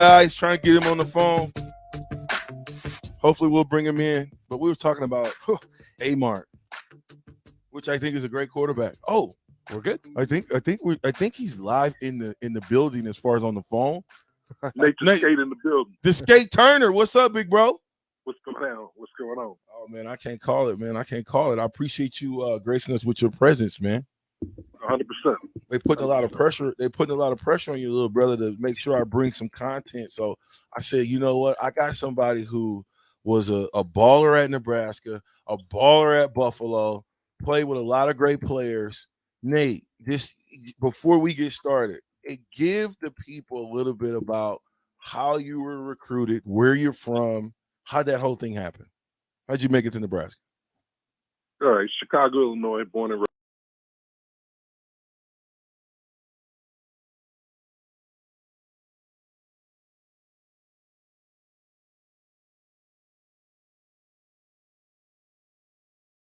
Guys, trying to get him on the phone. Hopefully, we'll bring him in. But we were talking about Amart, which I think is a great quarterback. Oh, We're good. I think he's live in the building as far as on the phone. Nate the Skate in the building. The Skate Turner. What's up, big bro? What's going on? What's going on? Oh man, I can't call it, man. I can't call it. I appreciate you gracing us with your presence, man. 100%. They putting a lot of pressure. They putting a lot of pressure on you, little brother, to make sure I bring some content. So I said, you know what? I got somebody who was a baller at Nebraska, a baller at Buffalo, played with a lot of great players. Nate, this before we get started, give the people a little bit about how you were recruited, where you're from, how that whole thing happened. How'd you make it to Nebraska? All right, Chicago, Illinois, born and raised.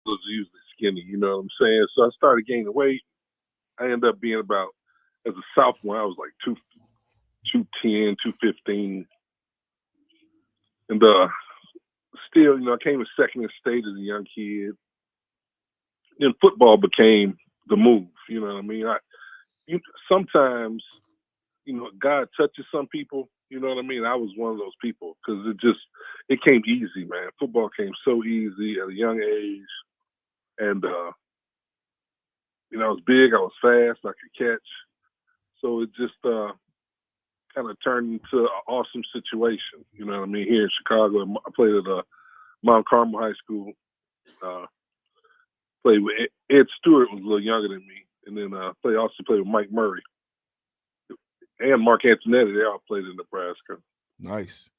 Was usually skinny, you know what I'm saying? So I started gaining weight. I ended up being about, as a sophomore, I was like 210, 215. And still, you know, I came in second in state as a young kid. Then football became the move, you know what I mean? Sometimes, you know, God touches some people, you know what I mean? I was one of those people because it came easy, man. Football came so easy at a young age. And, you know, I was big, I was fast, I could catch. So it just kind of turned into an awesome situation, you know what I mean? Here in Chicago, I played at Mount Carmel High School. Played with Ed Stewart, was a little younger than me. And then also played with Mike Murray. And Mark Antonetti, they all played in Nebraska. Nice.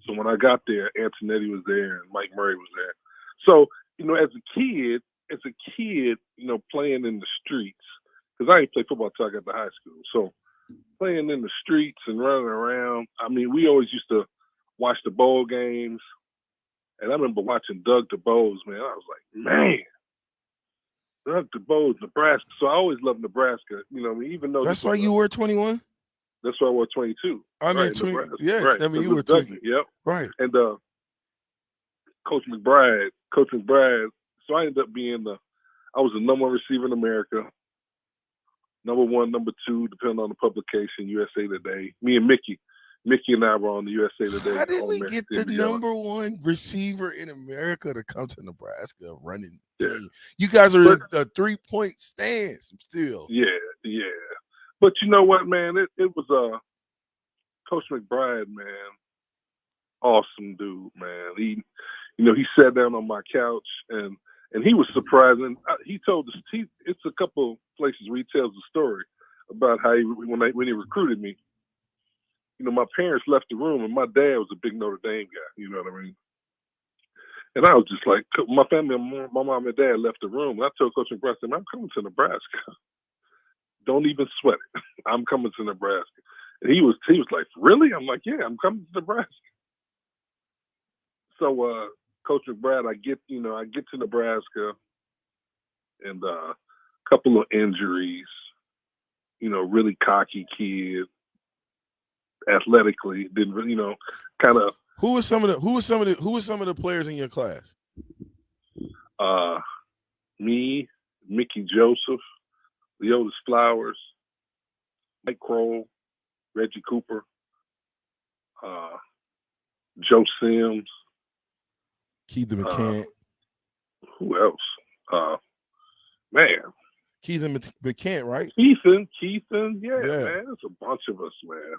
So when I got there, Antonetti was there and Mike Murray was there. So, you know, as a kid, you know, playing in the streets, because I didn't play football until I got to high school. So playing in the streets and running around, I mean, we always used to watch the bowl games. And I remember watching Doug DeBose, man. I was like, man, Doug DeBose, Nebraska. So I always loved Nebraska. You know, I mean, even though that's why you were 21. That's why I wore 22. I mean, right, 20, yeah. Right. I mean, you were 20. Yep. Right. And Coach McBride. So I ended up being I was the number one receiver in America. Number one, number two, depending on the publication, USA Today. Me and Mickey and I were on the USA Today. How did we get the number one receiver in America to come to Nebraska running team? You guys are in a 3-point stance still. Yeah. But you know what, man? It was Coach McBride, man. Awesome dude, man. He sat down on my couch and he was surprised. And he told us, it's a couple places where he tells the story about how when he recruited me, you know, my parents left the room and my dad was a big Notre Dame guy, you know what I mean? And I was just like, my family, my mom and dad left the room. And I told Coach McBride, I'm coming to Nebraska. Don't even sweat it. I'm coming to Nebraska. And he was like, really? I'm like, yeah, I'm coming to Nebraska. So Coach McBride, I get to Nebraska and a couple of injuries, you know, really cocky kid, athletically, didn't really, you know, kind of. Who were some of the players in your class? Me, Mickey Joseph, Leotis Flowers, Mike Kroll, Reggie Cooper, Joe Sims, Keithan McCant. Who else? Man. Keithan McCant, right? Keithan, yeah, man. There's a bunch of us, man.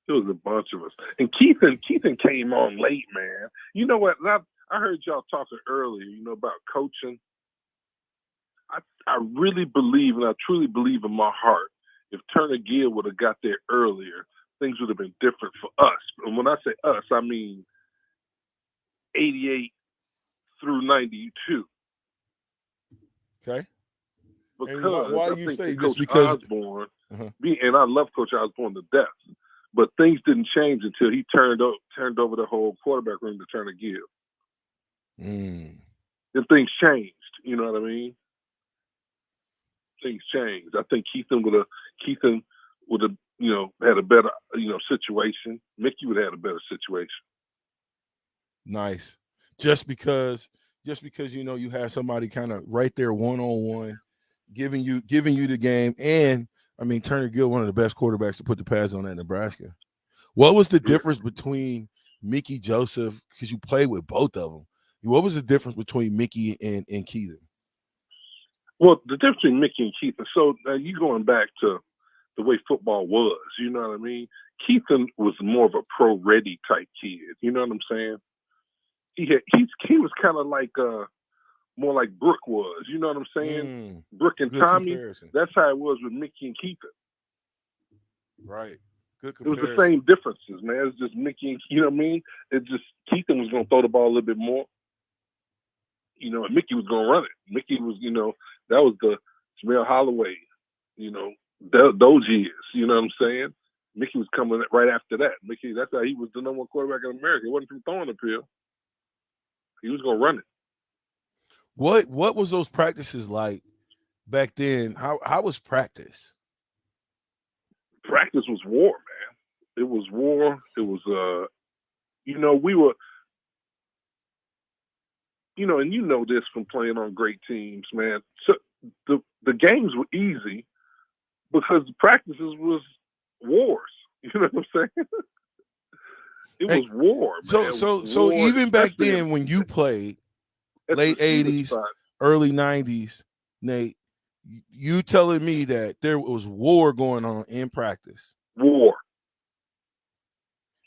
There was a bunch of us. And Keithan came on late, man. You know what? I heard y'all talking earlier, you know, about coaching. I really believe, and I truly believe in my heart, if Turner Gill would have got there earlier, things would have been different for us. And when I say us, I mean 88 through 92. Okay. Because why I do you think say Coach this? Because Osborne, and I love Coach Osborne to death, but things didn't change until he turned over the whole quarterback room to Turner Gill. Mm. Then things changed. You know what I mean? Things changed. I think Keithan would have had a better, situation. Mickey would have had a better situation. Nice. Just because you had somebody kind of right there one-on-one giving you the game. And I mean, Turner Gill, one of the best quarterbacks to put the pads on at Nebraska. What was the difference between Mickey Joseph, because you played with both of them? What was the difference between Mickey and Keithan? Well, the difference between Mickey and Keithan, so you going back to the way football was, you know what I mean? Keithan was more of a pro-ready type kid, you know what I'm saying? He was kind of like more like Brooke was, you know what I'm saying? Brooke and Tommy, comparison. that's how it was with Mickey and Keithan. Right. Good It was comparison. the same differences, man. It's just Mickey and, you know what I mean? It just, Keithan was going to throw the ball a little bit more. And Mickey was going to run it. Mickey was, that was the Jamel Holloway, those years, you know what I'm saying? Mickey was coming right after that. Mickey, that's how he was the number one quarterback in America. It wasn't from throwing uphill. He was going to run it. What was those practices like back then? How was practice? Practice was war, man. It was war. It was, we were, and you know this from playing on great teams, man. So the games were easy because the practices was wars. You know what I'm saying? It was war, man. So even back then when you played, late 80s, early 90s, Nate, you telling me that there was war going on in practice. War.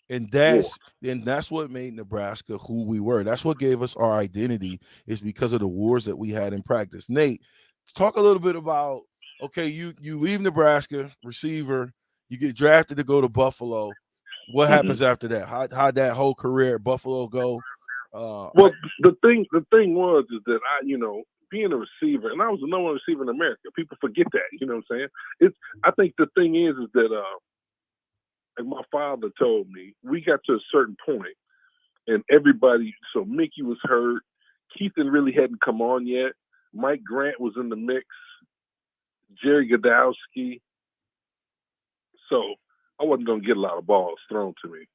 And that's what made Nebraska who we were. That's what gave us our identity, is because of the wars that we had in practice. Nate, let's talk a little bit about, okay, you leave Nebraska, receiver, you get drafted to go to Buffalo. What happens after that? How'd that whole career at Buffalo go? Well, the thing was is that being a receiver, and I was the number one receiver in America. People forget that, you know what I'm saying? I think the thing is that like my father told me, we got to a certain point and everybody, so Mickey was hurt. Keithan really hadn't come on yet. Mike Grant was in the mix. Jerry Godowski. So I wasn't going to get a lot of balls thrown to me.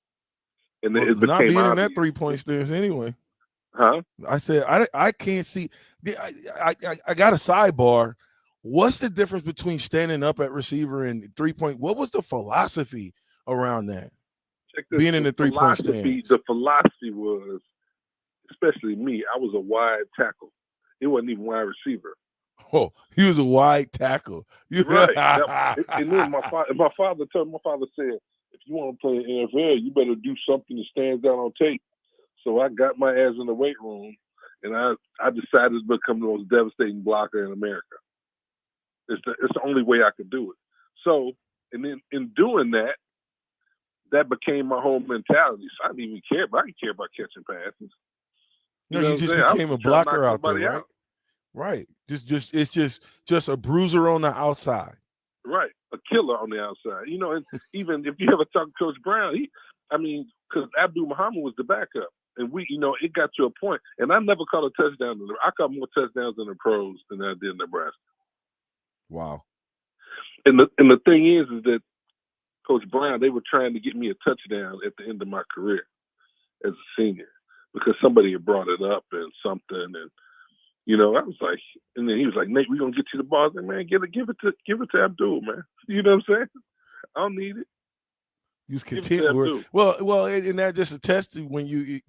And it became not being obvious. in that 3-point stance anyway. Huh? I said, I can't see. I got a sidebar. What's the difference between standing up at receiver and 3-point? What was the philosophy around that? Being in the 3-point stance. The philosophy was, especially me, I was a wide tackle. It wasn't even wide receiver. Oh, he was a wide tackle. Right. And then my father said, if you want to play in NFL, you better do something that stands out on tape. So I got my ass in the weight room, and I decided to become the most devastating blocker in America. It's the only way I could do it. So, and then in doing that, that became my whole mentality. So I didn't even care, but I didn't care about catching passes. You just became a blocker out there, right? Right. It's just a bruiser on the outside. Right. A killer on the outside. And even if you ever talk to Coach Brown, because Abdul Muhammad was the backup. And it got to a point, and I never caught a touchdown. I caught more touchdowns in the pros than I did in Nebraska. Wow. And the thing is that Coach Brown, they were trying to get me a touchdown at the end of my career as a senior because somebody had brought it up and something, and I was like, and then he was like, Nate, we're gonna get you the ball. I was like, man, give it to Abdul, man. You know what I'm saying? I don't need it. You was content. Well, and that just attests to when you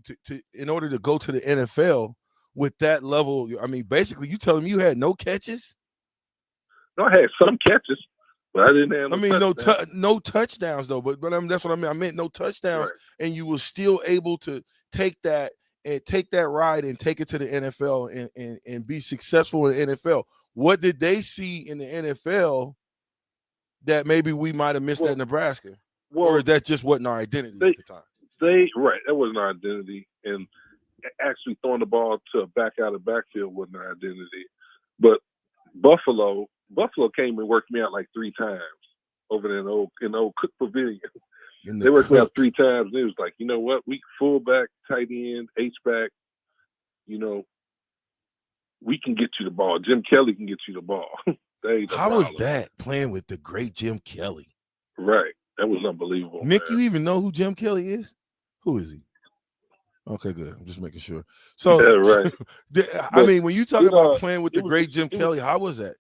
in order to go to the NFL with that level. I mean, basically, you telling me you had no catches? No, I had some catches, but I didn't have. No touchdowns though. But that's what I meant. I meant no touchdowns, right. And you were still able to take that ride and take it to the NFL and be successful in the NFL. What did they see in the NFL that maybe we might have missed at Nebraska? Or that just wasn't our identity at the time? That wasn't our identity. And actually throwing the ball to back out of backfield wasn't our identity. But Buffalo came and worked me out like 3 times over there in the old Cook Pavilion. They worked me out 3 times. And it was like, you know what? We fullback, tight end, H-back, we can get you the ball. Jim Kelly can get you the ball. How was that, playing with the great Jim Kelly? Right. That was unbelievable. Nick, man. you even know who Jim Kelly is? Who is he? Okay, good. I'm just making sure. So, Yeah, right. When you talk about playing with the great Jim Kelly, how was that?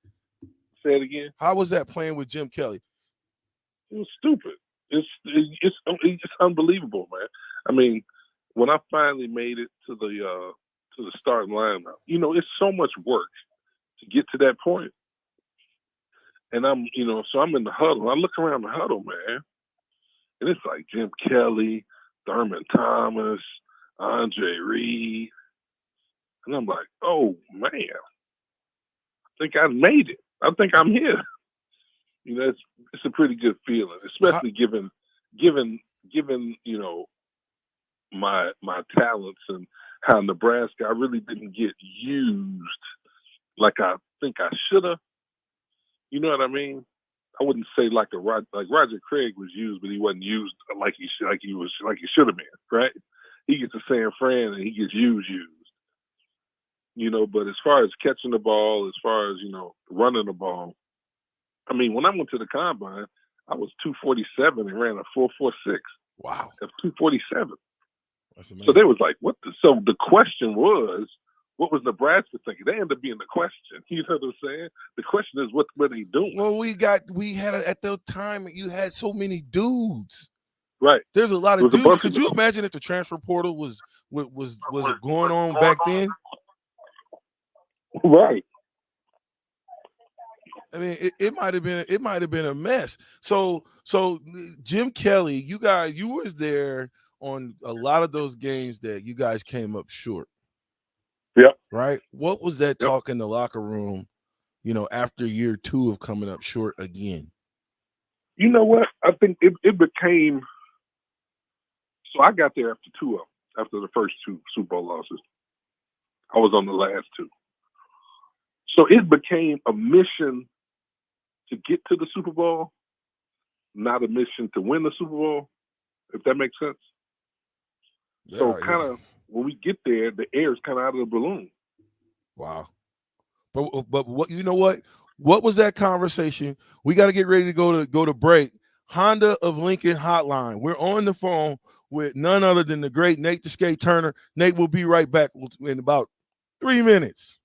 Say it again. How was that playing with Jim Kelly? It was stupid. It's unbelievable, man. I mean, when I finally made it to the starting lineup, it's so much work to get to that point. And so I'm in the huddle. I look around the huddle, man, and it's like Jim Kelly, Thurman Thomas, Andre Reed, and I'm like, oh man, I think I made it. I think I'm here. It's a pretty good feeling, especially given my talents and how Nebraska, I really didn't get used like I think I should have. You know what I mean? I wouldn't say like Roger Craig was used, but he wasn't used like he should have been, right? He gets to San Fran and he gets used. But as far as catching the ball, as far as running the ball, I mean, when I went to the combine, I was 247 and ran a 4.46. Wow, at 247. That's amazing. So they was like, "What?" So the question was, what was Nebraska thinking? They ended up being the question. You know what I'm saying? The question is, what were they doing? Well, at the time you had so many dudes. Right. There's a lot of dudes. Could you imagine if the transfer portal was going on back then? Right. I mean, it might have been a mess. So Jim Kelly, you was there on a lot of those games that you guys came up short. Yep. Right. What was that talk in the locker room? After year 2 of coming up short again. You know what? I think it became. So I got there after 2 of them. After the first 2 Super Bowl losses, I was on the last 2. So it became a mission to get to the Super Bowl, not a mission to win the Super Bowl, if that makes sense. Yeah, so kind of when we get there, the air is kind of out of the balloon. Wow. But what what was that conversation? We got to get ready to go to break. Honda of Lincoln Hotline. We're on the phone with none other than the great Nate the Skate Turner. Nate will be right back in about 3 minutes.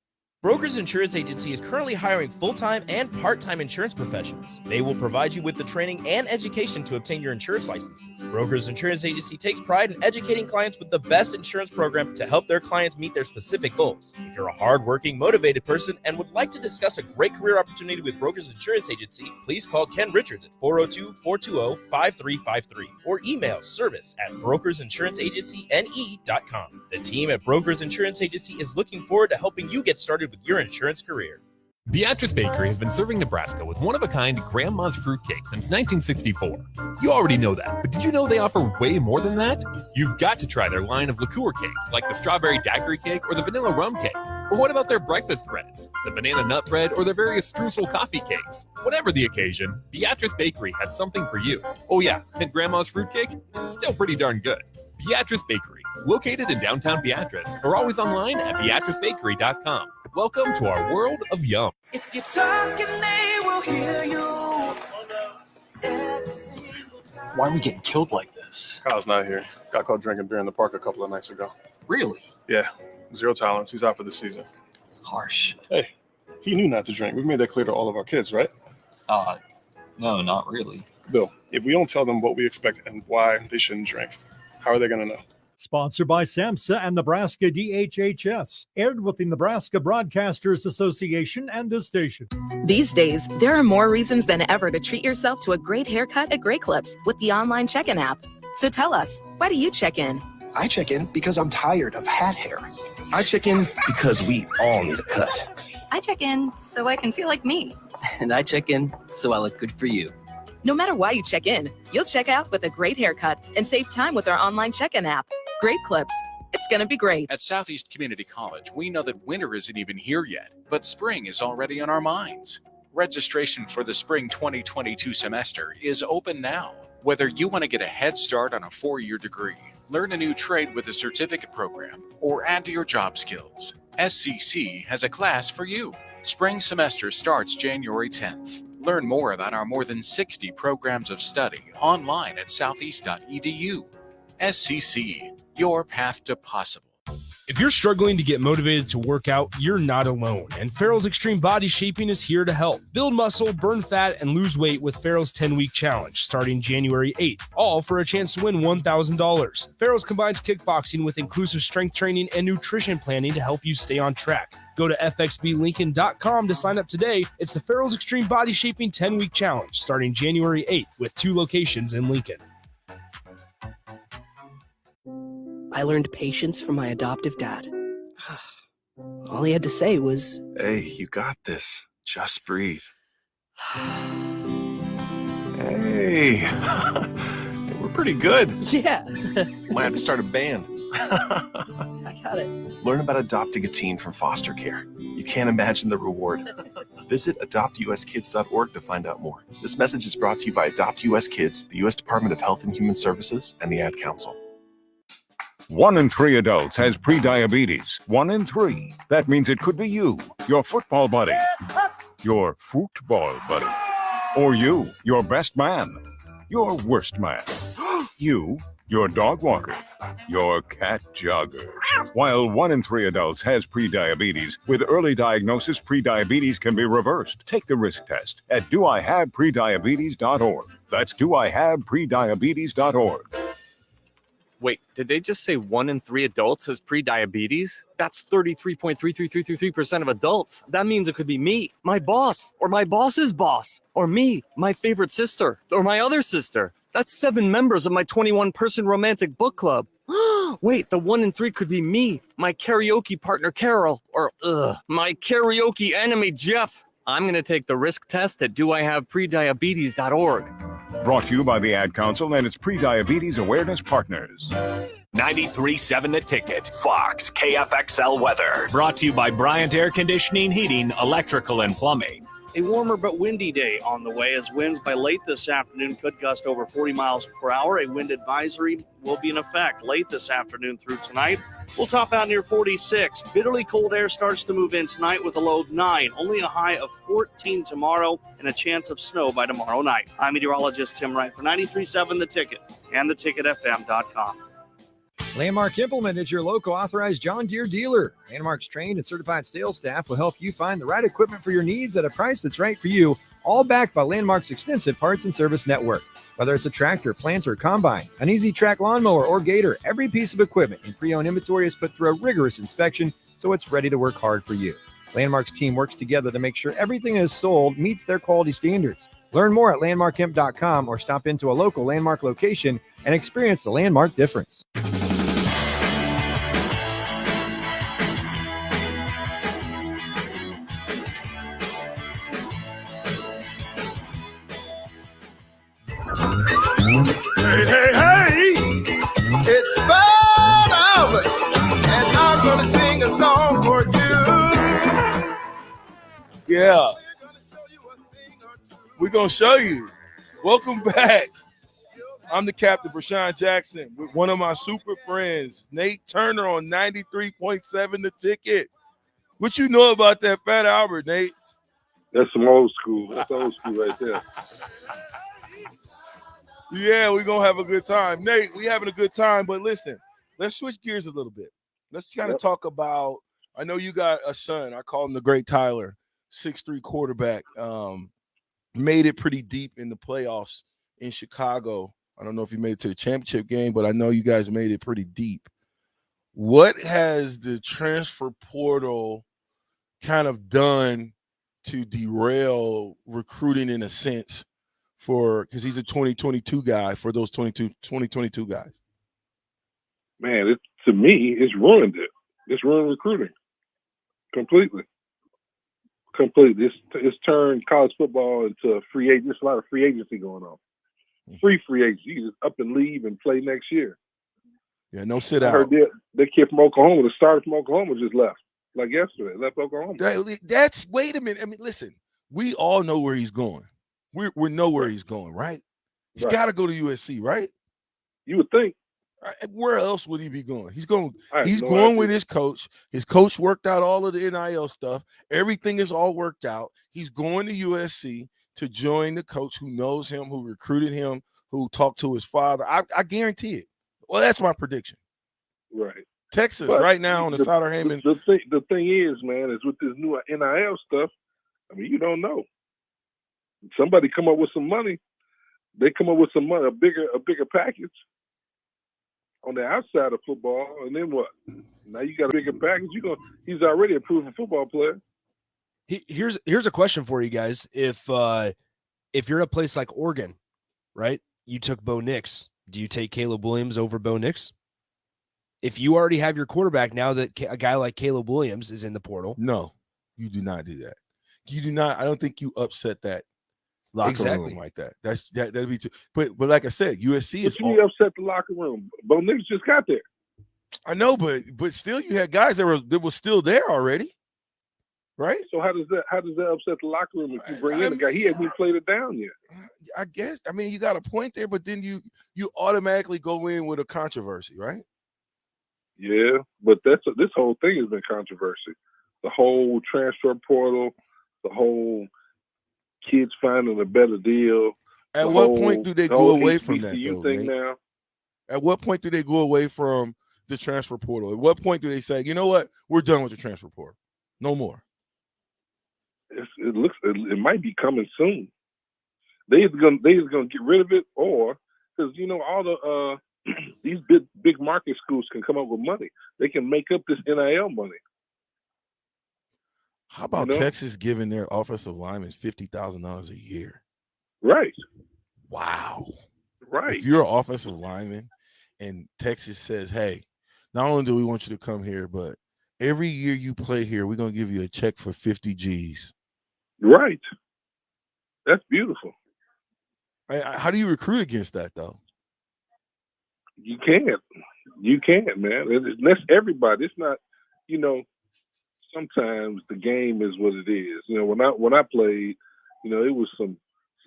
Brokers Insurance Agency is currently hiring full-time and part-time insurance professionals. They will provide you with the training and education to obtain your insurance licenses. Brokers Insurance Agency takes pride in educating clients with the best insurance program to help their clients meet their specific goals. If you're a hard-working, motivated person and would like to discuss a great career opportunity with Brokers Insurance Agency, please call Ken Richards at 402-420-5353 or email service@brokersinsuranceagencyne.com. The team at Brokers Insurance Agency is looking forward to helping you get started with your insurance career. Beatrice Bakery has been serving Nebraska with one-of-a-kind Grandma's Fruitcake since 1964. You already know that, but did you know they offer way more than that? You've got to try their line of liqueur cakes, like the strawberry daiquiri cake or the vanilla rum cake. Or what about their breakfast breads, the banana nut bread, or their various streusel coffee cakes? Whatever the occasion, Beatrice Bakery has something for you. Oh yeah, and Grandma's Fruitcake? It's still pretty darn good. Beatrice Bakery, located in downtown Beatrice, or always online at beatricebakery.com. Welcome to our world of yum. If you're talking, they will hear you. Why are we getting killed like this? Kyle's not here. Got caught drinking beer in the park a couple of nights ago. Really? Yeah. 0 tolerance. He's out for the season. Harsh. Hey, he knew not to drink. We've made that clear to all of our kids, right? No, not really. Bill, if we don't tell them what we expect and why they shouldn't drink, how are they going to know? Sponsored by SAMHSA and Nebraska DHHS. Aired with the Nebraska Broadcasters Association and this station. These days, there are more reasons than ever to treat yourself to a great haircut at Great Clips with the online check-in app. So tell us, why do you check in? I check in because I'm tired of hat hair. I check in because we all need a cut. I check in so I can feel like me. And I check in so I look good for you. No matter why you check in, you'll check out with a great haircut and save time with our online check-in app. Great Clips. It's going to be great. At Southeast Community College, we know that winter isn't even here yet, but spring is already on our minds. Registration for the spring 2022 semester is open now. Whether you want to get a head start on a 4-year degree, learn a new trade with a certificate program, or add to your job skills, SCC has a class for you. Spring semester starts January 10th. Learn more about our more than 60 programs of study online at southeast.edu. SCC, your path to possible. If you're struggling to get motivated to work out, you're not alone, and Farrell's Extreme Body Shaping is here to help. Build muscle, burn fat, and lose weight with Farrell's 10-week challenge starting January 8th, all for a chance to win $1,000. Farrell's combines kickboxing with inclusive strength training and nutrition planning to help you stay on track. Go to fxblincoln.com to sign up today. It's the Farrell's Extreme Body Shaping 10-week challenge starting January 8th with 2 locations in Lincoln. I learned patience from my adoptive dad. All he had to say was, Hey, you got this. Just breathe. Hey, we're pretty good. Yeah. Might have to start a band. I got it. Learn about adopting a teen from foster care. You can't imagine the reward. Visit adoptuskids.org to find out more. This message is brought to you by Adopt US Kids, the U.S. Department of Health and Human Services, and the Ad Council. 1 in 3 adults has prediabetes. 1 in 3. That means it could be you, your football buddy, your football buddy, or you, your best man, your worst man, you, your dog walker, your cat jogger. While 1 in 3 adults has prediabetes, with early diagnosis, prediabetes can be reversed. Take the risk test at doihaveprediabetes.org. That's doihaveprediabetes.org. Wait, did they just say 1 in 3 adults has prediabetes? That's 33.33333% of adults. That means it could be me, my boss, or my boss's boss, or me, my favorite sister, or my other sister. That's 7 members of my 21-person romantic book club. Wait, the 1 in 3 could be me, my karaoke partner Carol, or my karaoke enemy Jeff. I'm going to take the risk test at doihaveprediabetes.org. Brought to you by the Ad Council and its Prediabetes Awareness Partners. 93.7 The Ticket, Fox, KFXL weather. Brought to you by Bryant Air Conditioning, Heating, Electrical, and Plumbing. A warmer but windy day on the way as winds by late this afternoon could gust over 40 miles per hour. A wind advisory will be in effect late this afternoon through tonight. We'll top out near 46. Bitterly cold air starts to move in tonight with a low of 9. Only a high of 14 tomorrow and a chance of snow by tomorrow night. I'm meteorologist Tim Wright for 93.7 The Ticket and theticketfm.com. Landmark Implement is your local authorized John Deere dealer. Landmark's trained and certified sales staff will help you find the right equipment for your needs at a price that's right for you, all backed by Landmark's extensive parts and service network. Whether it's a tractor, planter, combine, an easy track lawnmower, or gator, every piece of equipment in pre-owned inventory is put through a rigorous inspection so it's ready to work hard for you. Landmark's team works together to make sure everything is sold meets their quality standards. Learn more at landmarkimp.com or stop into a local Landmark location and experience the Landmark difference. Hey, hey, hey! It's Trev Alberts, and I'm gonna sing a song for you. Yeah. We're going to show you. Welcome back. I'm the captain, Vershan Jackson, with one of my super friends, Nate Turner on 93.7 The Ticket. What you know about that Fat Albert, Nate? That's some old school. That's old school right there. Yeah, we're going to have a good time. Nate, we having a good time, but listen, let's switch gears a little bit. Let's kind of talk about, I know you got a son. I call him the Great Tyler, 6'3" quarterback. Made it pretty deep in the playoffs in Chicago. I don't know if you made it to the championship game, but I know you guys made it pretty deep. What has the transfer portal kind of done to derail recruiting in a sense for, because he's a 2022 guy, for those 2022 guys? Man, to me, it's ruined it. It's ruined recruiting completely. It's turned college football into a free agent. There's a lot of free agency going on. Free agency. You just up and leave and play next year. Yeah, no sit I out. heard that kid from Oklahoma, the starter from Oklahoma, just left. Like yesterday, left Oklahoma. That's wait a minute. I mean, listen, we all know where he's going. We know where he's going, right? He's got to go to USC, right? You would think. Where else would he be going? He's going with his coach. His coach worked out all of the NIL stuff. Everything is all worked out. He's going to USC. to join the coach who knows him, who recruited him, who talked to his father. I guarantee it. Well, that's my prediction. Right. Texas But right now on the Sauter Heyman. The thing is, man, is with this new NIL stuff, I mean, you don't know. Somebody come up with some money. They come up with some money, a bigger package on the outside of football, and then what? Now you got a bigger package. He's already a proven football player. Here's a question for you guys. If you're in a place like Oregon, right? You took Bo Nix. Do you take Caleb Williams over Bo Nix? If you already have your quarterback now that a guy like Caleb Williams is in the portal. No, you do not do that. You do not. I don't think you upset that locker room like that. That'd be too. But like I said, USC is. You upset the locker room. Bo Nix just got there. I know, but still, you had guys that were still there already, right? So how does that upset the locker room if you bring in a guy? He hasn't even played it down yet. I guess. I mean, you got a point there, but then you automatically go in with a controversy, right? Yeah, but this whole thing has been controversy. The whole transfer portal, the whole kids finding a better deal. At what point do they go away from that, though, thing Nate? now? At what point do they go away from the transfer portal? At what point do they say, you know what, we're done with the transfer portal, no more? It might be coming soon. They either gonna get rid of it, or because all the these big market schools can come up with money. They can make up this NIL money. How about Texas giving their offensive linemen $50,000 a year? Right. Wow. Right. If you're an offensive lineman and Texas says, hey, not only do we want you to come here, but every year you play here, we're going to give you a check for 50 G's. Right. That's beautiful. How do you recruit against that, though? You can't, man. That's everybody. It's not, sometimes the game is what it is. When I played, it was some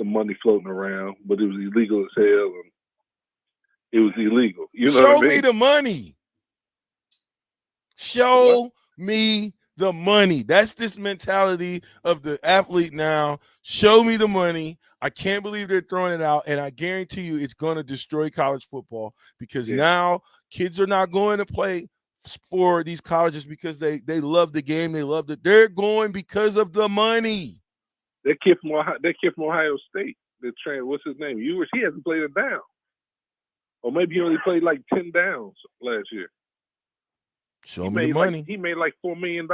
money floating around, but it was illegal as hell, and it was illegal. You know what I mean? Show me the money. Show me the money. That's this mentality of the athlete now. Show me the money. I can't believe they're throwing it out, and I guarantee you it's going to destroy college football because now kids are not going to play for these colleges because they love the game. They love it. They're going because of the money. That kid from Ohio State, what's his name? He hasn't played a down. Or maybe he only played like 10 downs last year. Show me the money. He made like $4 million.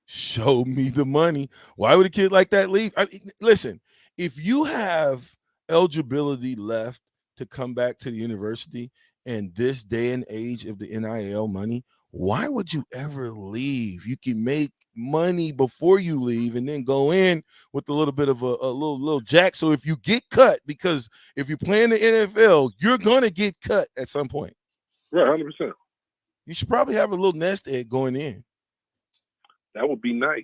Show me the money. Why would a kid like that leave? Listen, if you have eligibility left to come back to the university in this day and age of the NIL money, why would you ever leave? You can make money before you leave and then go in with a little bit of a little jack. So if you get cut, because if you play in the NFL, you're going to get cut at some point. Right, 100%. You should probably have a little nest egg going in. That would be nice.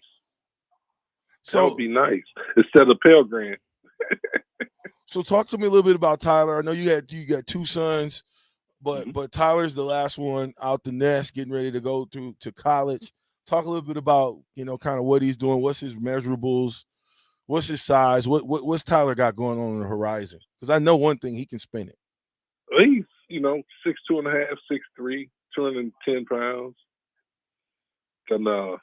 That would be nice instead of Pell Grant. So talk to me a little bit about Tyler. I know you got two sons, but Tyler's the last one out the nest, getting ready to go to college. Talk a little bit about kind of what he's doing. What's his measurables? What's his size? What's Tyler got going on the horizon? Because I know one thing, he can spin it. He's 6'2.5", 6'3", 210 pounds, and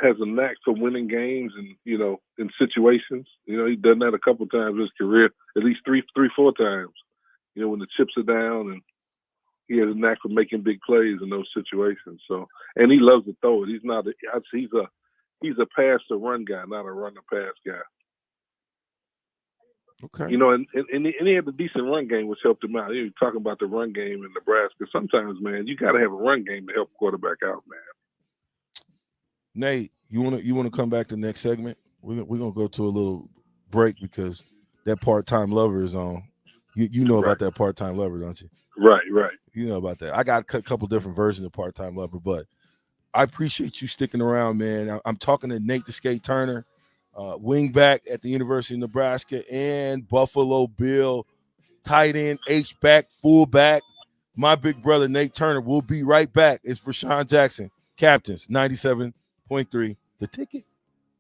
has a knack for winning games and in situations. He's done that a couple times in his career, at least three, 4 times. When the chips are down, and he has a knack for making big plays in those situations. So, and he loves to throw it. He's not. He's a pass to run guy, not a run to pass guy. Okay. And he had a decent run game, which helped him out. You're talking about the run game in Nebraska. Sometimes, man, you got to have a run game to help quarterback out, man. Nate, you want to come back to the next segment? We're gonna go to a little break because that part-time lover is on. You know about that part-time lover, don't you? Right. You know about that. I got a couple different versions of part-time lover, but I appreciate you sticking around, man. I'm talking to Nate the Skate Turner, wingback at the University of Nebraska, and Buffalo Bill, tight end, H-back, fullback. My big brother, Nate Turner. We'll be right back. It's Vershan Jackson, Captains, 97.3, The Ticket.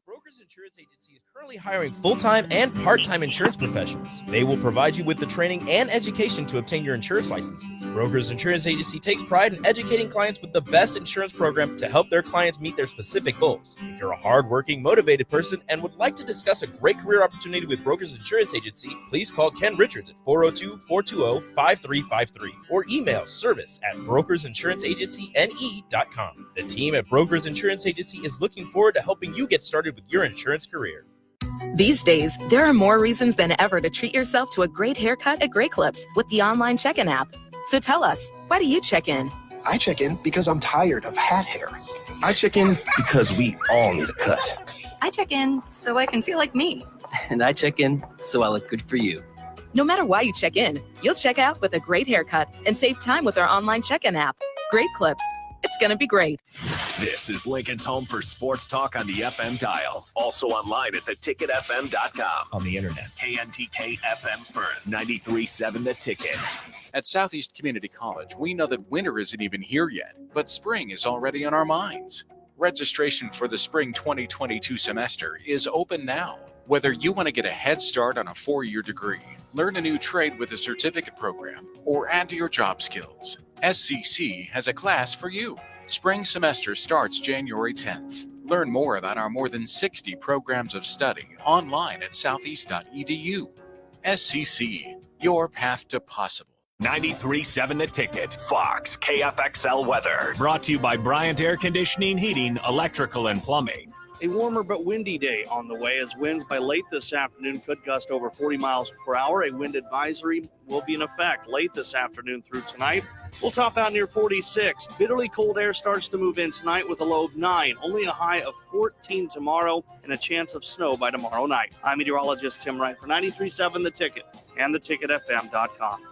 Brokers Insurance Agency is currently Currently hiring full-time and part-time insurance professionals. They will provide you with the training and education to obtain your insurance licenses. Brokers Insurance Agency takes pride in educating clients with the best insurance program to help their clients meet their specific goals. If you're a hard-working, motivated person and would like to discuss a great career opportunity with Brokers Insurance Agency, please call Ken Richards at 402-420-5353 or email service@brokersinsuranceagencyne.com. The team at Brokers Insurance Agency is looking forward to helping you get started with your insurance career. These days, there are more reasons than ever to treat yourself to a great haircut at Great Clips with the online check-in app. So tell us, why do you check in? I check in because I'm tired of hat hair. I check in because we all need a cut. I check in so I can feel like me. And I check in so I look good for you. No matter why you check in, you'll check out with a great haircut and save time with our online check-in app. Great Clips. It's going to be great. This is Lincoln's home for sports talk on the FM dial. Also online at theticketfm.com. On the internet. KNTK FM Firth, 93.7 The Ticket. At Southeast Community College, we know that winter isn't even here yet, but spring is already on our minds. Registration for the spring 2022 semester is open now. Whether you want to get a head start on a 4-year degree, learn a new trade with a certificate program, or add to your job skills, SCC has a class for you. Spring semester starts January 10th. Learn more about our more than 60 programs of study online at southeast.edu. SCC, your path to possible. 93.7 The Ticket. Fox KFXL weather. Brought to you by Bryant Air Conditioning, Heating, Electrical, and Plumbing. A warmer but windy day on the way as winds by late this afternoon could gust over 40 miles per hour. A wind advisory will be in effect late this afternoon through tonight. We'll top out near 46. Bitterly cold air starts to move in tonight with a low of 9. Only a high of 14 tomorrow and a chance of snow by tomorrow night. I'm meteorologist Tim Wright for 93.7 The Ticket and theticketfm.com.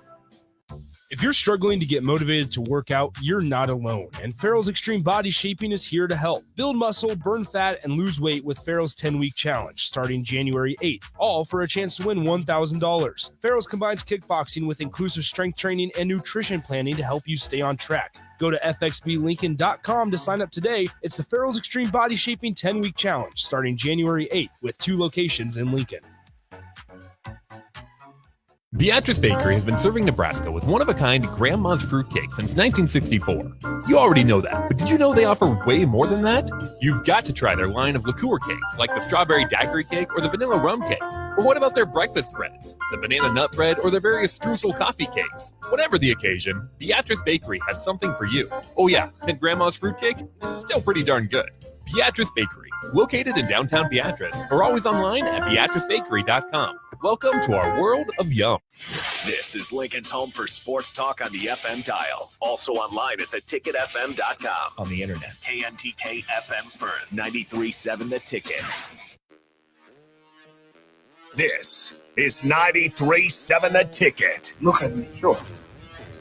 If you're struggling to get motivated to work out, you're not alone, and Farrell's Extreme Body Shaping is here to help. Build muscle, burn fat, and lose weight with Farrell's 10-week challenge starting January 8th, all for a chance to win $1,000. Farrell's combines kickboxing with inclusive strength training and nutrition planning to help you stay on track. Go to fxblincoln.com to sign up today. It's the Farrell's Extreme Body Shaping 10-week challenge starting January 8th with 2 locations in Lincoln. Beatrice Bakery has been serving Nebraska with one-of-a-kind grandma's fruitcake since 1964. You already know that, but did you know they offer way more than that? You've got to try their line of liqueur cakes, like the strawberry daiquiri cake or the vanilla rum cake. Or what about their breakfast breads, the banana nut bread, or their various streusel coffee cakes? Whatever the occasion, Beatrice Bakery has something for you. Oh yeah, and grandma's fruitcake? It's still pretty darn good. Beatrice Bakery, located in downtown Beatrice, or always online at beatricebakery.com. Welcome to our world of yum. This is Lincoln's home for sports talk on the FM dial. Also online at theticketfm.com. On the internet. KNTK FM Firth, 93.7 The Ticket. This is 93.7 The Ticket. Look at me, sure.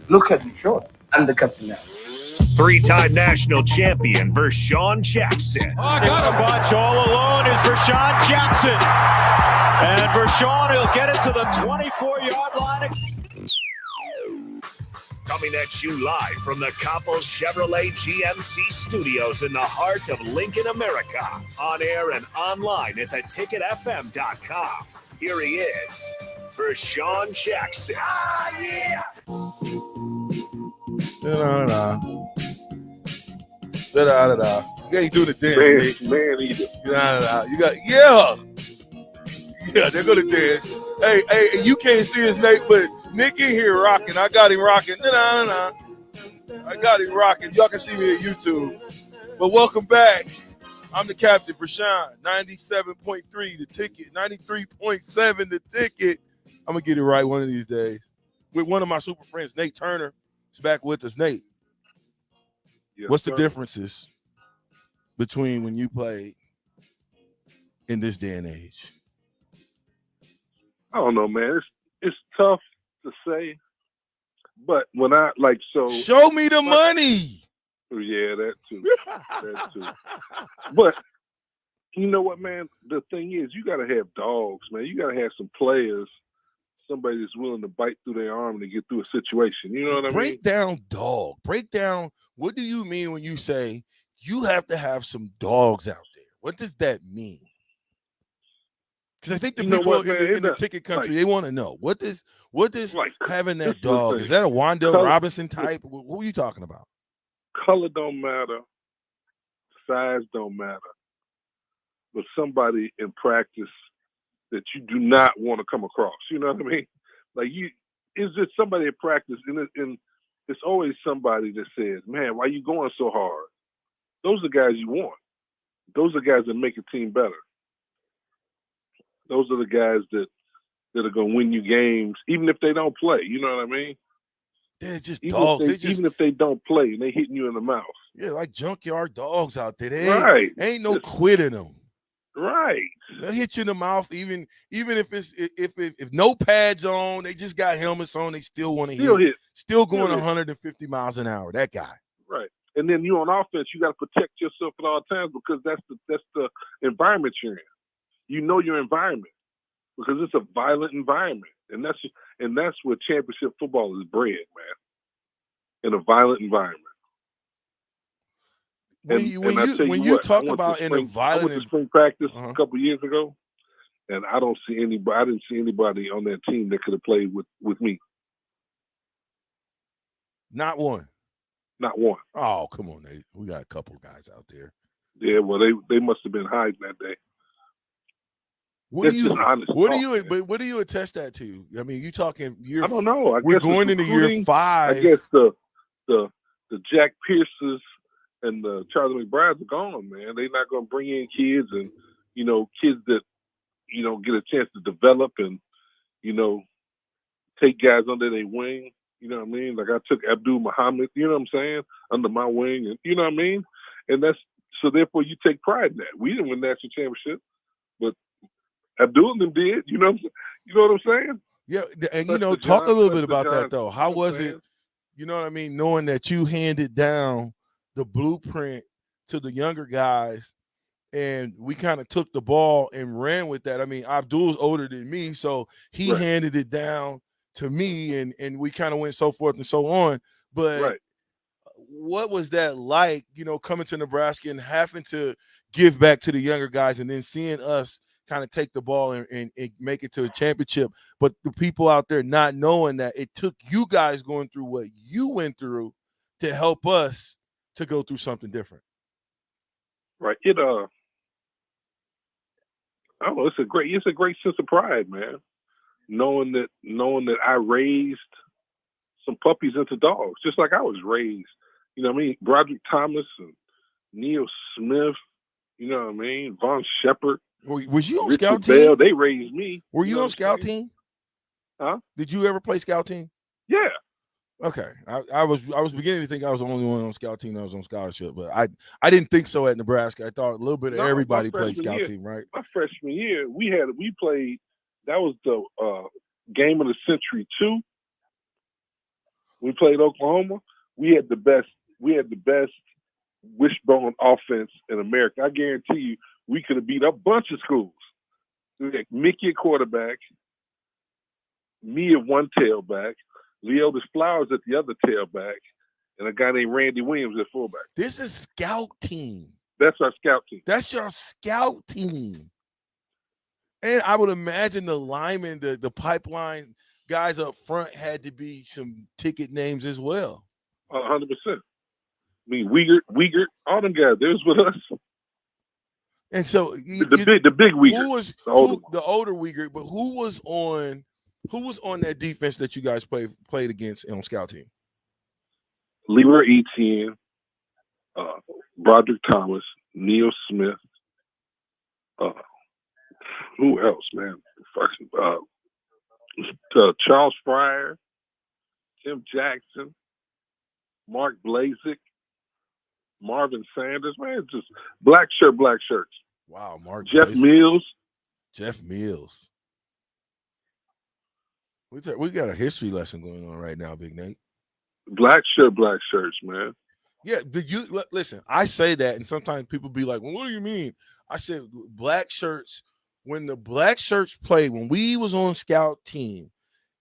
Look at me, sure. I'm the captain now. 3-time national champion Vershan Jackson. Oh, got a bunch all alone is Vershan Jackson. And Vershan will get it to the 24-yard line. Coming at you live from the Coppels Chevrolet GMC studios in the heart of Lincoln, America. On air and online at theticketfm.com. Here he is, Vershan Jackson. Ah, yeah! Da-da-da-da. Da-da-da-da. You ain't doing the dance, Nate. Man eater. Da-da-da. You got, yeah. Yeah, they're going to dance. Hey, you can't see his Nate, but Nick in here rocking. I got him rocking. Da-da-da-da. I got him rocking. Y'all can see me at YouTube. But welcome back. I'm the captain, Vershan. 97.3 The Ticket. 93.7 The Ticket. I'm going to get it right one of these days. With one of my super friends, Nate Turner. He's back with us. Nate, Yes, what's sir. the differences between when you played in this day and age? I don't know, man. It's tough to say, but when I show me the money. Yeah, that too. That too. But you know what, man? The thing is, you got to have dogs, man. You got to have some players, somebody that's willing to bite through their arm to get through a situation. You know what I mean? Break down dog. Break down. What do you mean when you say you have to have some dogs out there? What does that mean? Because I think the You know people what, man? in the ticket country, they want to know what does having that dog, is that a Wandale Robinson type? Who are you talking about? Color don't matter, size don't matter, but somebody in practice that you do not want to come across. You know what I mean? Like is just somebody in practice, and it's always somebody that says, "Man, why you going so hard?" Those are guys you want. Those are guys that make a team better. Those are the guys that are going to win you games, even if they don't play. You know what I mean? They're just even dogs. Even if they don't play and they hitting you in the mouth. Yeah, like junkyard dogs out there. They Right. Ain't no quit in them. Right. They'll hit you in the mouth, even if it's if no pads on, they just got helmets on, they still want to hit. Still going 150 miles an hour. That guy. Right. And then you on offense, you got to protect yourself at all times because that's the environment you're in. You know your environment because it's a violent environment, and that's where championship football is bred, man. In a violent environment. When you talk about in a violent, I went to spring practice a couple of years ago, and I didn't see anybody on that team that could have played with me. Not one. Not one. Oh, come on, Nate. We got a couple of guys out there. Yeah, well, they must have been hiding that day. What do you attest that to? I mean, you talking year? I don't know. We're going into year 5. I guess the Jack Pierces and the Charlie McBrides are gone, man. They're not going to bring in kids and kids that get a chance to develop and take guys under their wing. You know what I mean? Like I took Abdul Muhammad, you know what I'm saying, under my wing, and you know what I mean. And so therefore you take pride in that. We didn't win national championship, but Abdul and them did. You know what I'm saying? Yeah, and talk a little bit about that though. How was it? You know what I mean? Knowing that you handed down the blueprint to the younger guys, and we kind of took the ball and ran with that. I mean, Abdul's older than me, so he handed it down to me, and we kind of went so forth and so on. But what was that like, coming to Nebraska and having to give back to the younger guys and then seeing us kind of take the ball and make it to a championship, but the people out there not knowing that it took you guys going through what you went through to help us to go through something different. Right. I don't know, it's a great sense of pride, man. Knowing that I raised some puppies into dogs, just like I was raised. You know what I mean? Broderick Thomas and Neil Smith, you know what I mean? Von Shepard. Was you on Richard scout Bell, team? they raised me. Were you on scout team? Huh? Did you ever play scout team? Yeah. Okay. I was beginning to think I was the only one on scout team that was on scholarship, but I didn't think so at Nebraska. I thought a little bit of everybody played scout team, right? My freshman year, we played. That was the game of the century 2. We played Oklahoma. We had the best wishbone offense in America. I guarantee you, we could have beat a bunch of schools. We had Mickey at quarterback, me at one tailback, Leotis Flowers at the other tailback, and a guy named Randy Williams at fullback. This is scout team. That's our scout team. That's your scout team. And I would imagine the linemen, the pipeline guys up front had to be some ticket names as well. 100%. I mean, Wiegert, all them guys, they was with us. And so the big Wiegert, who was the older Wiegert, but who was on that defense that you guys played against on scout team? Leroy Etienne, Broderick Thomas, Neil Smith. Who else, man? Charles Fryer, Tim Jackson, Mark Blazik, Marvin Sanders, man, just black shirts. Wow, Mark Jeff Blazik. Mills. We got a history lesson going on right now, Big Nate. Black shirts, man. Yeah, listen? I say that, and sometimes people be like, "Well, what do you mean?" I said, "Black shirts." When the black shirts played, when we was on scout team,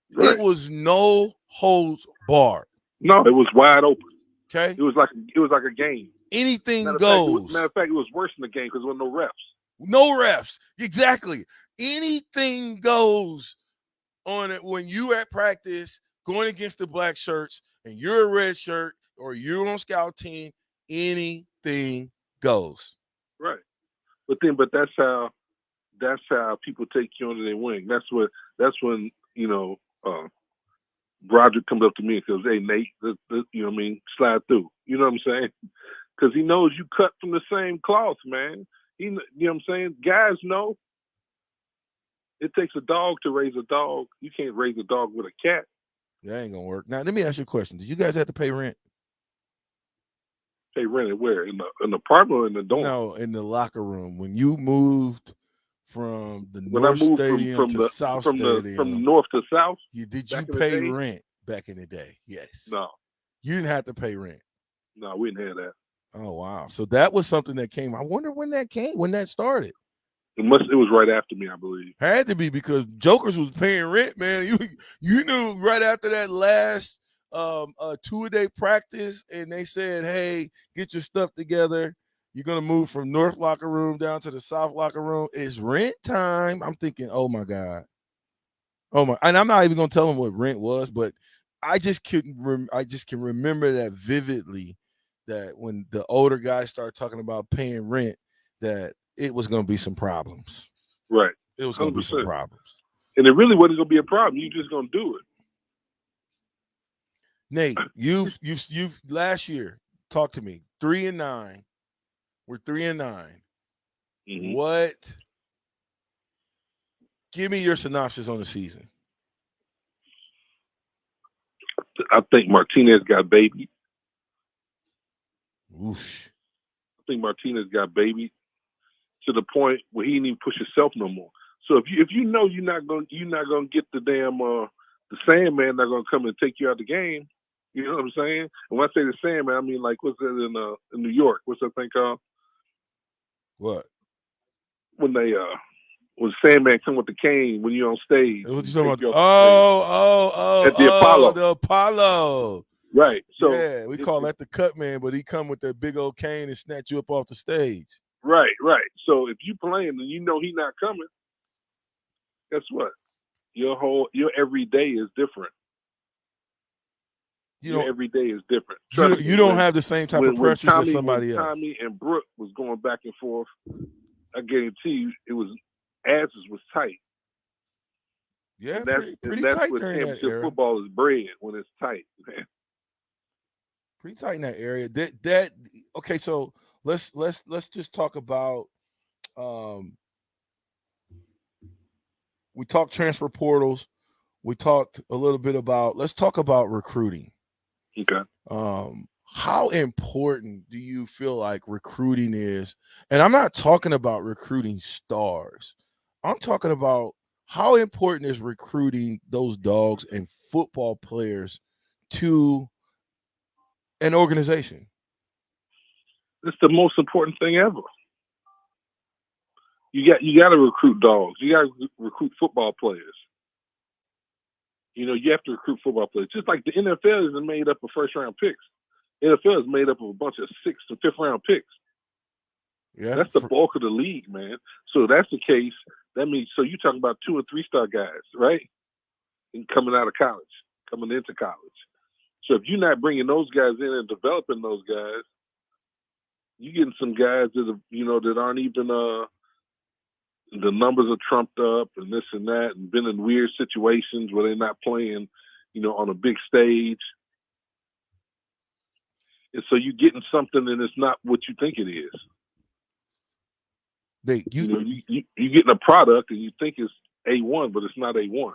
it was no holds barred. No, it was wide open. Okay, it was like a game. Anything goes. Matter of fact, it was worse than the game because there were no refs. No refs. Exactly. Anything goes on it when you at practice going against the black shirts and you're a red shirt or you're on scout team, anything goes. Right. But that's how people take you under their wing. That's when Broderick comes up to me and goes, "Hey Nate, you know what I mean, slide through." You know what I'm saying? Because he knows you cut from the same cloth, man. You know what I'm saying? Guys know it takes a dog to raise a dog. You can't raise a dog with a cat. That ain't gonna work. Now let me ask you a question. Did you guys have to pay rent? Pay rent at where? In the apartment or in the dorm? No, in the locker room. When you moved from the When I North moved Stadium to South Stadium, from north to south, did you back in the pay day? rent back in the day? Yes. No, You didn't have to pay rent. no, we didn't have that. Oh wow! So that was something that came. I wonder when that came. When that started. It was right after me, I believe. Had to be because Jokers was paying rent, man. You knew right after that last 2-a-day practice, and they said, "Hey, get your stuff together. You're gonna move from North locker room down to the South locker room. It's rent time." I'm thinking, "Oh my god, oh my!" And I'm not even gonna tell them what rent was, but I just couldn't. I just can remember that vividly. That when the older guys started talking about paying rent, that it was going to be some problems. Right. It was going to be some 100%. problems. And it really wasn't going to be a problem. You just going to do it. Nate, you've last year, talk to me. 3-9. We're 3-9. Mm-hmm. What? Give me your synopsis on the season. I think Martinez got babied. Oof. I think Martinez got babied to the point where he didn't even push himself no more. So if you know you're not gonna get the damn the Sandman not gonna come and take you out of the game. You know what I'm saying? And when I say the Sandman, I mean like what's that in New York? What's that thing called? What? When they when Sandman come with the cane when you're on stage. What you talking about? At the Apollo. The Apollo. Right. So yeah, we call that the cut man, but he come with that big old cane and snatch you up off the stage. Right. So if you playing and you know he not coming, guess what? Your every day is different. Your every day is different. You don't have the same type of pressures as somebody else. Tommy and Brooke was going back and forth, I guarantee you it was asses was tight. Yeah, and pretty that's tight what during that championship era. football is bred when it's tight, man. Pretty tight in that area. That okay, so let's just talk about we talked transfer portals. We talked a little bit about let's talk about recruiting. Okay. How important do you feel like recruiting is? And I'm not talking about recruiting stars. I'm talking about how important is recruiting those dogs and football players to an organization? It's the most important thing ever. You got to recruit dogs. You got to recruit football players. You know, you have to recruit football players. Just like the NFL isn't made up of first-round picks. NFL is made up of a bunch of 6th to 5th round picks. Yeah, that's the bulk of the league, man. So if that's the case, that means you're talking about 2 or 3-star guys, right? And coming out of college, coming into college. So if you're not bringing those guys in and developing those guys, you're getting some guys that are, that aren't even the numbers are trumped up and this and that, and been in weird situations where they're not playing, on a big stage. And so you're getting something and it's not what you think it is. You're getting a product and you think it's A1, but it's not A1.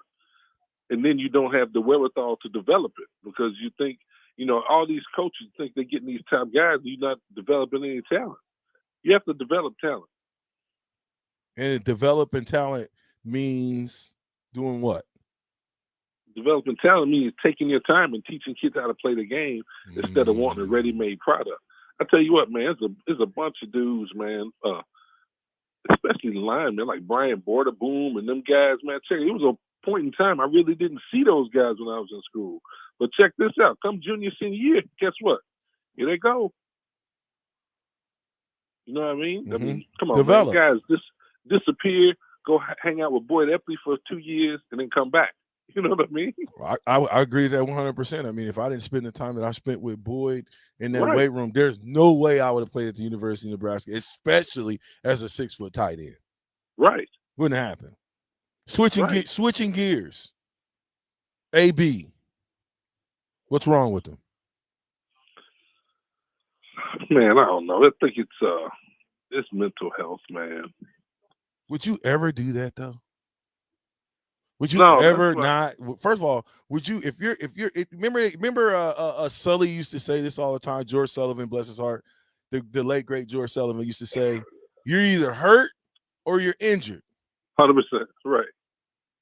And then you don't have the wherewithal to develop it because you think, all these coaches think they're getting these top guys and you're not developing any talent. You have to develop talent. And developing talent means doing what? Developing talent means taking your time and teaching kids how to play the game instead of wanting a ready-made product. I tell you what, man, there's a bunch of dudes, man, especially the linemen like Brian Borderboom and them guys, man. Check it was a point in time I really didn't see those guys when I was in school. But check this out. Come junior, senior year, guess what? Here they go. You know what I mean? I Mm-hmm. mean, come on, Develop. man. Guys, disappear, go hang out with Boyd Epley for 2 years, and then come back. You know what I mean? I agree with that 100%. I mean, if I didn't spend the time that I spent with Boyd in that Right. weight room, there's no way I would have played at the University of Nebraska, especially as a 6-foot tight end. Right. Wouldn't happen. Switching gears. AB. What's wrong with him? Man, I don't know. I think it's mental health, man. Would you ever do that though? Would you No, ever that's not? First of all, would you remember Sully used to say this all the time. George Sullivan, bless his heart, the late great George Sullivan used to say, "You're either hurt or you're injured." 100%. Right.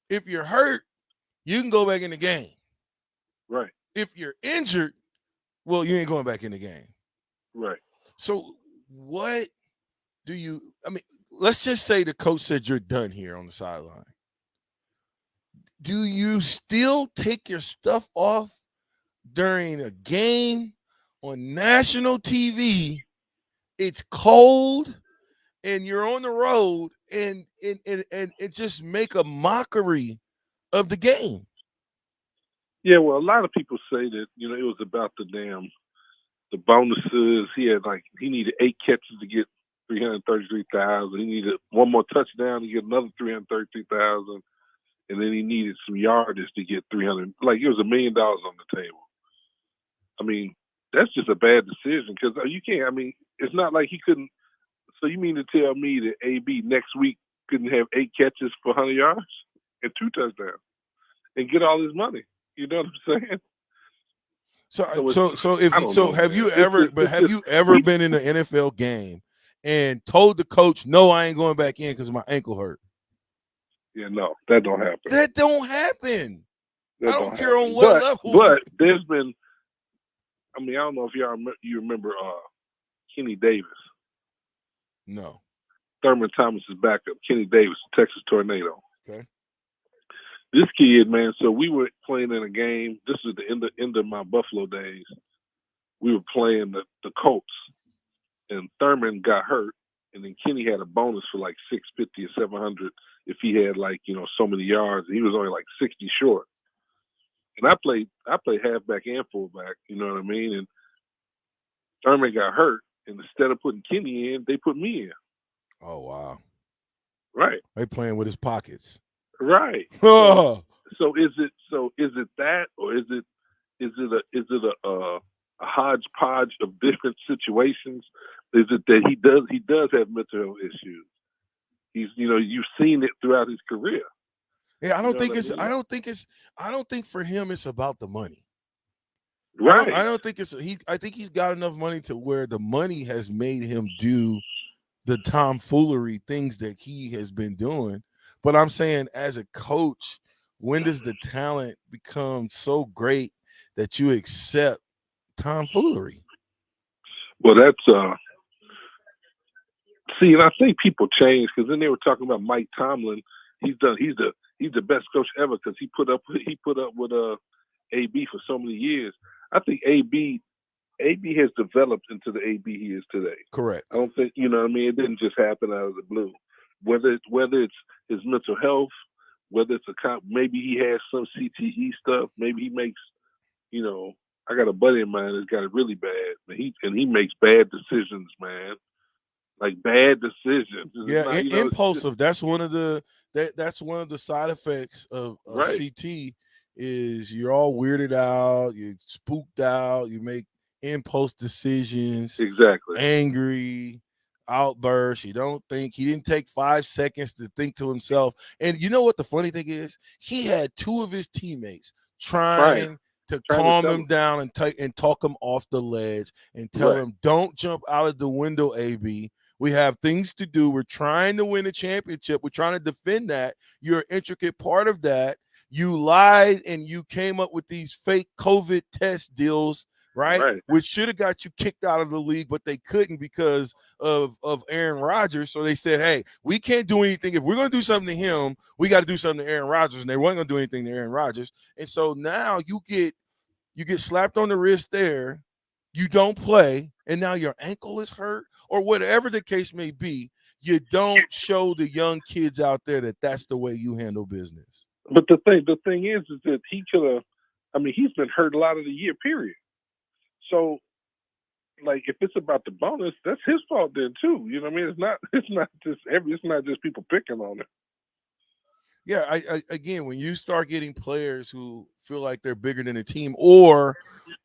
If you're hurt, you can go back in the game. Right. If you're injured, well, you ain't going back in the game. Right. So what do you? I mean, let's just say the coach said you're done here on the sideline. Do you still take your stuff off during a game on national TV? It's cold and you're on the road and just make a mockery of the game. Yeah, well, a lot of people say that, it was about the bonuses. He needed 8 catches to get 333,000. He needed one more touchdown to get another 333,000. And then he needed some yardage to get 300. Like, it was $1 million on the table. I mean, that's just a bad decision because you can't. I mean, it's not like he couldn't. So you mean to tell me that AB next week couldn't have 8 catches for 100 yards and 2 touchdowns and get all his money? You know what I'm saying? Have you ever been in an NFL game and told the coach, "No, I ain't going back in because my ankle hurt"? Yeah, no, that don't happen. That don't happen. I don't care on what level. But there's been, I don't know if you remember Kenny Davis. No. Thurman Thomas's backup, Kenny Davis, Texas Tornado. Okay. This kid, man, so we were playing in a game. This is the end of my Buffalo days. We were playing the Colts, and Thurman got hurt, and then Kenny had a bonus for like 650 or 700 if he had so many yards. He was only like 60 short. And I played halfback and fullback, you know what I mean? And Thurman got hurt, and instead of putting Kenny in, they put me in. Oh wow. Right. They playing with his pockets. Right. Oh. So is it that, or is it a hodgepodge of different situations? Is it that he does have mental health issues? He's you've seen it throughout his career. Yeah, I don't think for him it's about the money. Right. I don't think I think he's got enough money to where the money has made him do the tomfoolery things that he has been doing. But I'm saying, as a coach, when does the talent become so great that you accept tomfoolery? Well, that's see, and I think people change because then they were talking about Mike Tomlin. He's the best coach ever because he put up with AB for so many years. I think AB has developed into the AB he is today. Correct. I don't think, it didn't just happen out of the blue. Whether it's his mental health, whether it's maybe he has some CTE stuff, maybe he makes, I got a buddy of mine that's got it really bad, and he makes bad decisions, man. Like bad decisions. Yeah, impulsive. That's one of the side effects of right. CT is you're all weirded out, you're spooked out, you make impulse decisions. Exactly. Angry, outbursts. You don't think. He didn't take 5 seconds to think to himself. And you know what the funny thing is? He had 2 of his teammates trying to calm him down and talk him off the ledge and tell him, "Don't jump out of the window, AB. We have things to do. We're trying to win a championship. We're trying to defend that. You're an intricate part of that. You lied and you came up with these fake COVID test deals, right? Which should have got you kicked out of the league, but they couldn't because of Aaron Rodgers. So they said, hey, we can't do anything. If we're going to do something to him, we got to do something to Aaron Rodgers. And they weren't going to do anything to Aaron Rodgers. And so now you get slapped on the wrist there. you don't play, and now your ankle is hurt, or whatever the case may be, you don't show the young kids out there that that's the way you handle business. But the thing is that he could have. I mean, he's been hurt a lot of the year. Period. So, like, if it's about the bonus, that's his fault then too. You know what I mean? It's not just people picking on him. Yeah, I again, when you start getting players who feel like they're bigger than the team, or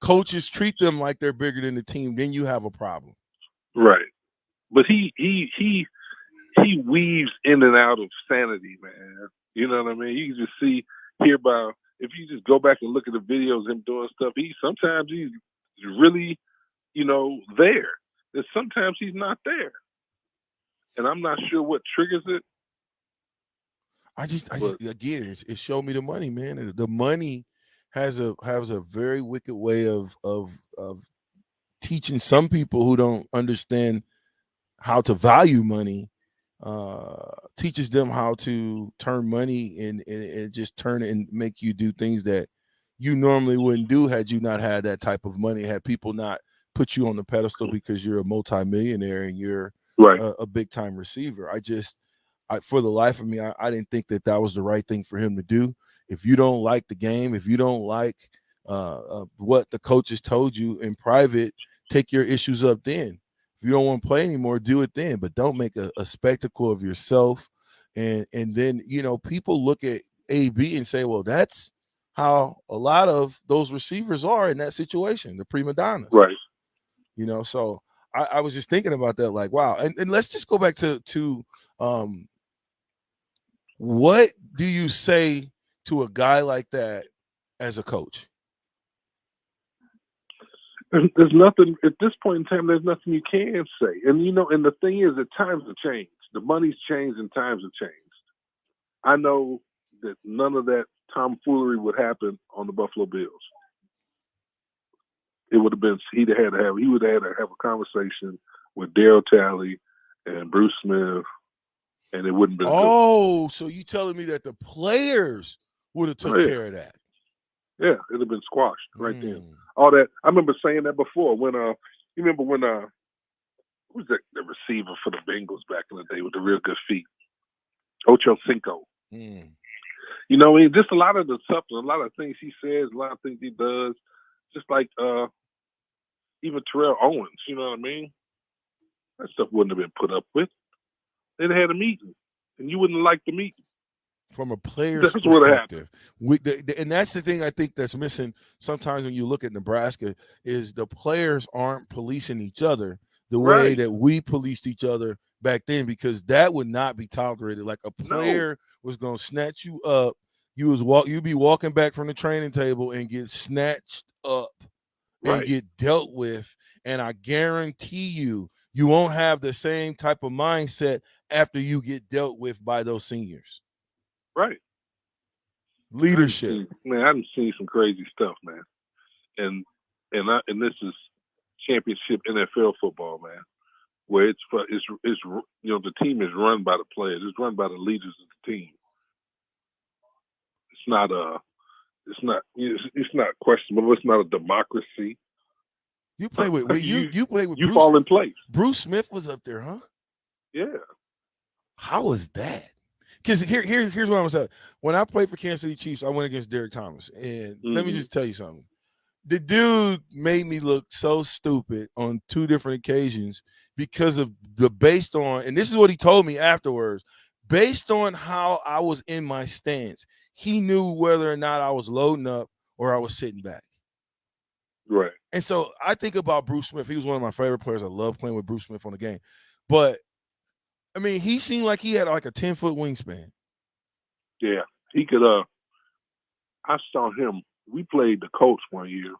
coaches treat them like they're bigger than the team, then you have a problem. Right. But he weaves in and out of sanity, man. You know what I mean? You can just hear about, if you just go back and look at the videos of him doing stuff, sometimes he's really, there. And sometimes he's not there. And I'm not sure what triggers it. Again, it showed me the money, man. The money has a very wicked way of teaching some people who don't understand how to value money, teaches them how to turn money and just turn it and make you do things that you normally wouldn't do had you not had that type of money, had people not put you on the pedestal because you're a multimillionaire and you're a big time receiver. For the life of me, I didn't think that was the right thing for him to do. If you don't like the game, if you don't like what the coaches told you in private, take your issues up then. If you don't want to play anymore, do it then. But don't make a spectacle of yourself. And then, people look at AB and say, well, that's how a lot of those receivers are in that situation, the prima donnas. Right. So I was just thinking about that, like, wow. And let's just go back to what do you say to a guy like that as a coach? There's nothing at this point in time. There's nothing you can say. And and the thing is that times have changed. The money's changed and times have changed. I know that none of that tomfoolery would happen on the Buffalo Bills. It would have been he would have had to have a conversation with Darryl Talley and Bruce Smith, and it wouldn't have been good. So you telling me that the players would have took care of that? Yeah, it'd have been squashed right then. All that, I remember saying that before. When you remember when who was the receiver for the Bengals back in the day with the real good feet? Ocho Cinco. Just a lot of the stuff, a lot of things he says, a lot of things he does, just like even Terrell Owens. You know what I mean? That stuff wouldn't have been put up with. They'd have had a meeting, and you wouldn't have liked the meeting. From a player's perspective, and that's the thing I think that's missing sometimes when you look at Nebraska, is the players aren't policing each other the way that we policed each other back then, because that would not be tolerated. Like, a player was going to snatch you up, you'd be walking back from the training table and get snatched up and get dealt with, and I guarantee you won't have the same type of mindset after you get dealt with by those seniors. Right. Leadership. I've seen some crazy stuff, man. And this is championship NFL football, man, where it's the team is run by the players. It's run by the leaders of the team. It's not questionable. It's not a democracy. You play with you play with you Bruce, fall in place. Bruce Smith was up there, huh? Yeah. How was that? Because here's what I'm gonna say. When I played for Kansas City Chiefs, I went against Derek Thomas, and let me just tell you something. The dude made me look so stupid on 2 different occasions because of based on, and this is what he told me afterwards, based on how I was in my stance, he knew whether or not I was loading up or I was sitting back. Right. And so I think about Bruce Smith. He was one of my favorite players. I love playing with Bruce Smith on the game. But I mean, he seemed like he had like a 10-foot wingspan. Yeah, he could. I saw him. We played the Colts one year,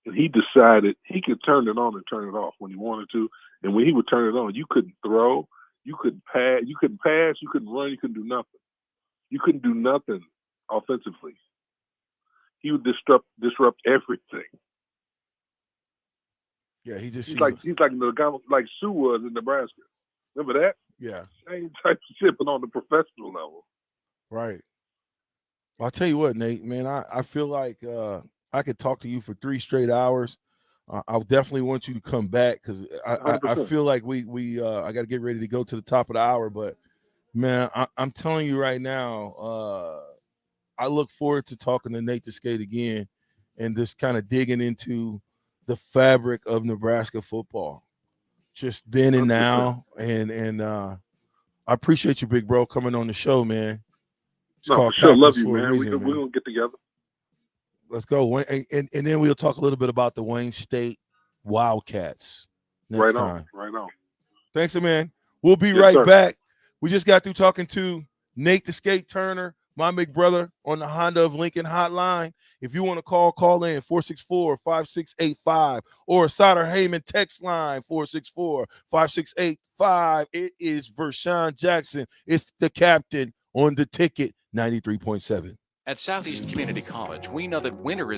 and he decided he could turn it on and turn it off when he wanted to. And when he would turn it on, you couldn't throw, you couldn't pass, you couldn't run, you couldn't do nothing. You couldn't do nothing offensively. He would disrupt everything. Yeah, he's like the guy like Sue was in Nebraska. Remember that? Yeah. Same type of shit, but on the professional level. Right. Well, I'll tell you what, Nate, man, I feel like I could talk to you for 3 straight hours, I definitely want you to come back because I 100%. feel like I got to get ready to go to the top of the hour. But man, I'm telling you right now, I look forward to talking to Nate the Skate again and just kind of digging into the fabric of Nebraska football, just then and 100%. now. And I appreciate you, big bro, coming on the show, man. It's No, called for sure. Love Captains you, for a man. reason, We're going to get together. Let's go. And then we'll talk a little bit about the Wayne State Wildcats next time. Right on. Thanks, man. We'll be Yes, right sir. back. We just got through talking to Nate the Skate Turner, my big brother, on the Honda of Lincoln hotline. If you want to call in 464-5685 or Solder Heyman text line 464-5685. It is Vershan Jackson. It's the captain on the ticket 93.7. At Southeast Community College, we know that winter is